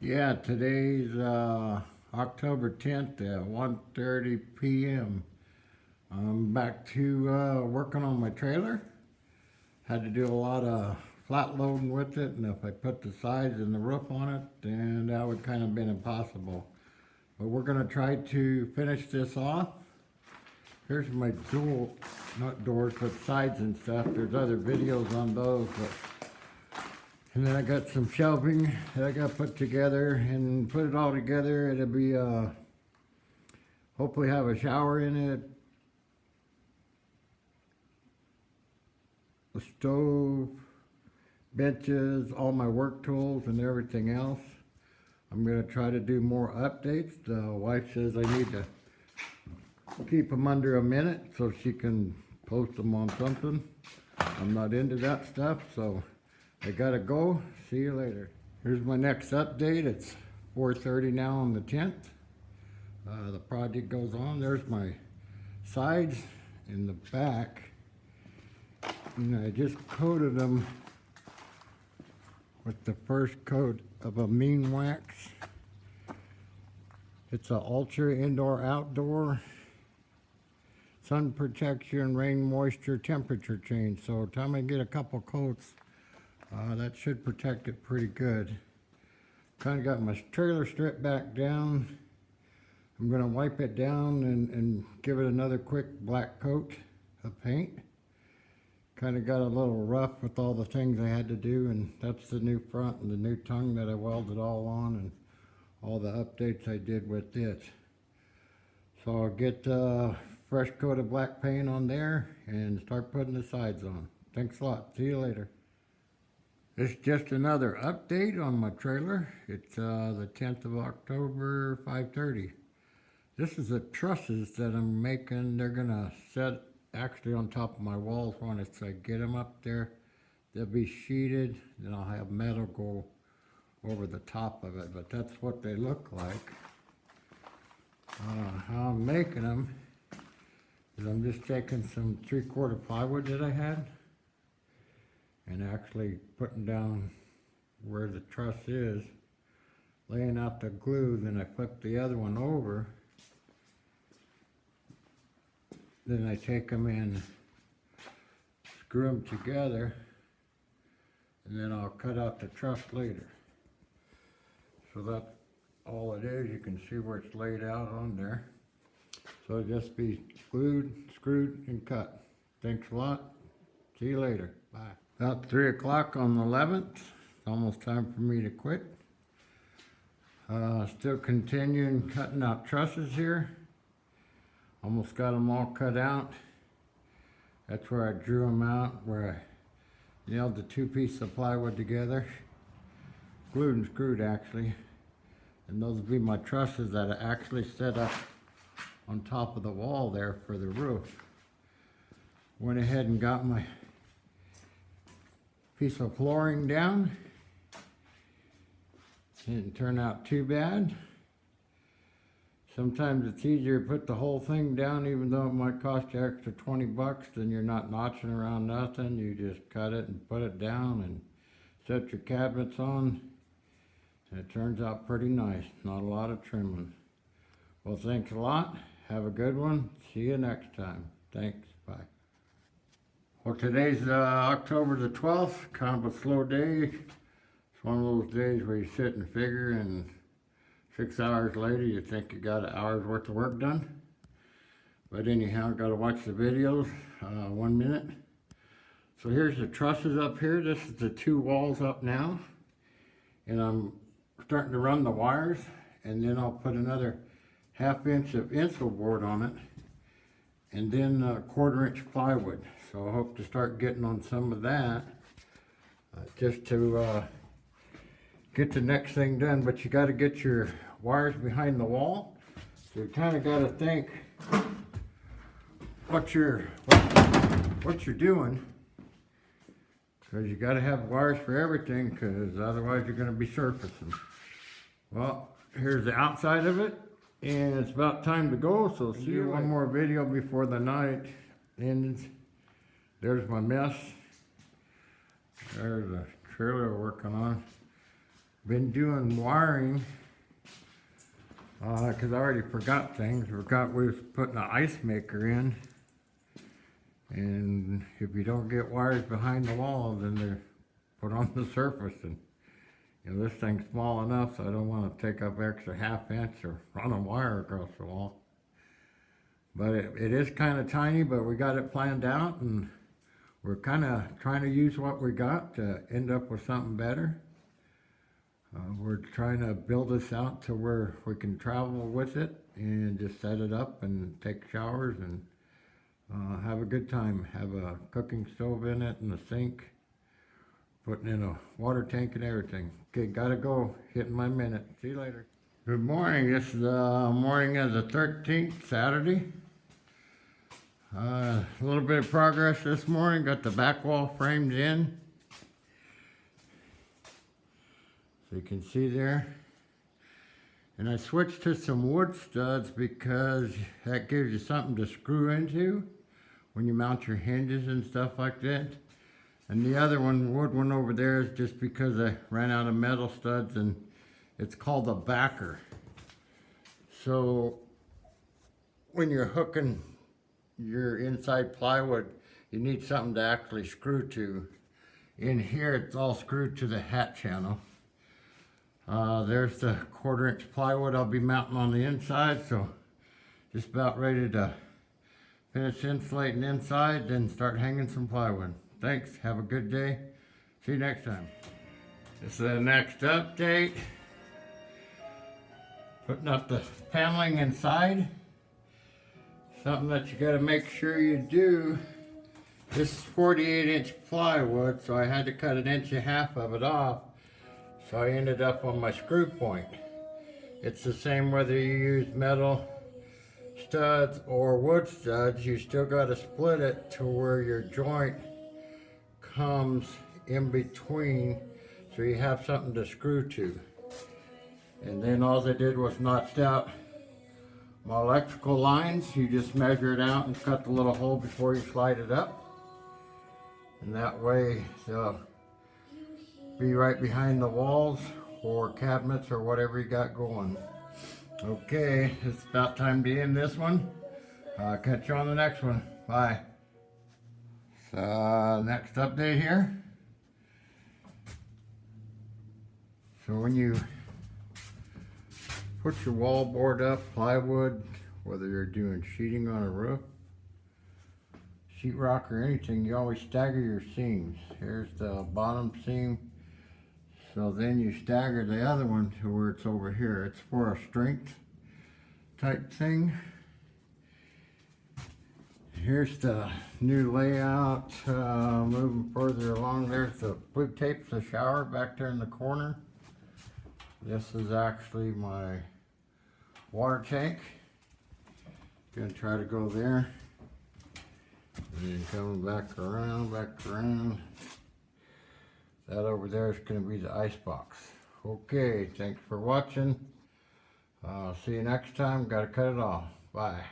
Yeah, today's October 10th at 1:30 p.m. I'm back to working on my trailer. Had to do a lot of flat loading with it, and if I put the sides and the roof on it, then that would kind of been impossible. But we're going to try to finish this off. Here's my not doors, but sides and stuff. There's other videos on those, but and then I got some shelving that I got put together, and put it all together. It'll be, hopefully have a shower in it, a stove, benches, all my work tools and everything else. I'm going to try to do more updates. The wife says I need to keep them under a minute so she can post them on something. I'm not into that stuff, so I gotta go. See you later. Here's my next update. It's 4:30 now on the 10th. The project goes on. There's my sides in the back. And I just coated them with the first coat of a mean wax. It's an ultra indoor outdoor sun protection, rain moisture, temperature change. So time I get a couple coats, that should protect it pretty good. Kind of got my trailer stripped back down. I'm going to wipe it down and give it another quick black coat of paint. Kind of got a little rough with all the things I had to do, and that's the new front and the new tongue that I welded all on, and all the updates I did with it. So I'll get a fresh coat of black paint on there and start putting the sides on. Thanks a lot. See you later. It's just another update on my trailer. It's the 10th of October, 5:30. This is the trusses that I'm making. They're gonna set actually on top of my walls once I get them up there. They'll be sheeted, then I'll have metal go over the top of it, but that's what they look like. How I'm making them is I'm just taking some 3/4 plywood that I had and actually putting down where the truss is, laying out the glue, then I flip the other one over, then I take them in, screw them together, and then I'll cut out the truss later. So that's all it is. You can see where it's laid out on there. So it'll just be glued, screwed, and cut. Thanks a lot. See you later. Bye. About 3 o'clock on the 11th. It's almost time for me to quit. Still continuing cutting out trusses here. Almost got them all cut out. That's where I drew them out, where I nailed the 2 pieces of plywood together. Glued and screwed actually. And those will be my trusses that I actually set up on top of the wall there for the roof. Went ahead and got my piece of flooring down. Didn't turn out too bad. Sometimes it's easier to put the whole thing down, even though it might cost you extra 20 bucks, then you're not notching around nothing. You just cut it and put it down and set your cabinets on. And it turns out pretty nice. Not a lot of trimming. Well, thanks a lot. Have a good one. See you next time. Thanks. Bye. Well, today's October the 12th. Kind of a slow day. It's one of those days where you sit and figure, and 6 hours later you think you got an hour's worth of work done. But anyhow, got to watch the videos. 1 minute. So here's the trusses up here. This is the 2 walls up now. And I'm starting to run the wires, and then I'll put another 1/2 inch of insul board on it, and then 1/4 inch plywood. So I hope to start getting on some of that, just to get the next thing done. But you got to get your wires behind the wall, so you kind of got to think what you're doing, because you got to have wires for everything, because otherwise you're going to be surfacing. Well, here's the outside of it, and it's about time to go, so see you one more video before the night ends. There's my mess. There's a trailer we're working on. Been doing wiring, cause I already forgot things. Forgot we was putting an ice maker in. And if you don't get wires behind the wall, then they're put on the surface. And you know, this thing's small enough, so I don't want to take up extra half-inch or run a wire across the wall. But it is kind of tiny, but we got it planned out, and we're kind of trying to use what we got to end up with something better. We're trying to build this out to where we can travel with it and just set it up and take showers and have a good time. Have a cooking stove in it and a sink, putting in a water tank and everything. Okay, gotta go. Hitting my minute. See you later. Good morning. This is the morning of the 13th, Saturday. A little bit of progress this morning. Got the back wall framed in. So you can see there. And I switched to some wood studs because that gives you something to screw into when you mount your hinges and stuff like that. And the other one, wood one over there, is just because I ran out of metal studs, and it's called a backer. So when you're hooking your inside plywood, you need something to actually screw to. In here, it's all screwed to the hat channel. There's the 1/4-inch plywood I'll be mounting on the inside, so just about ready to finish insulating inside, then start hanging some plywood. Thanks, have a good day. See you next time. This is the next update. Putting up the paneling inside. Something that you gotta make sure you do. This is 48-inch plywood, so I had to cut 1.5 inches of it off. So I ended up on my screw point. It's the same whether you use metal studs or wood studs. You still got to split it to where your joint comes in between, so you have something to screw to. And then all I did was notched out my electrical lines. You just measure it out and cut the little hole before you slide it up. And that way they'll be right behind the walls or cabinets or whatever you got going. Okay, it's about time to end this one. Catch you on the next one. Bye. Next update here. So when you put your wallboard up, plywood, whether you're doing sheeting on a roof, sheetrock or anything, you always stagger your seams. Here's the bottom seam. So then you stagger the other one to where it's over here. It's for a strength type thing. Here's the new layout. Moving further along, there's the blue tape's the shower back there in the corner. This is actually my water tank. Gonna try to go there. And then coming back around, That over there is going to be the ice box. Okay, thanks for watching. See you next time. Got to cut it off. Bye.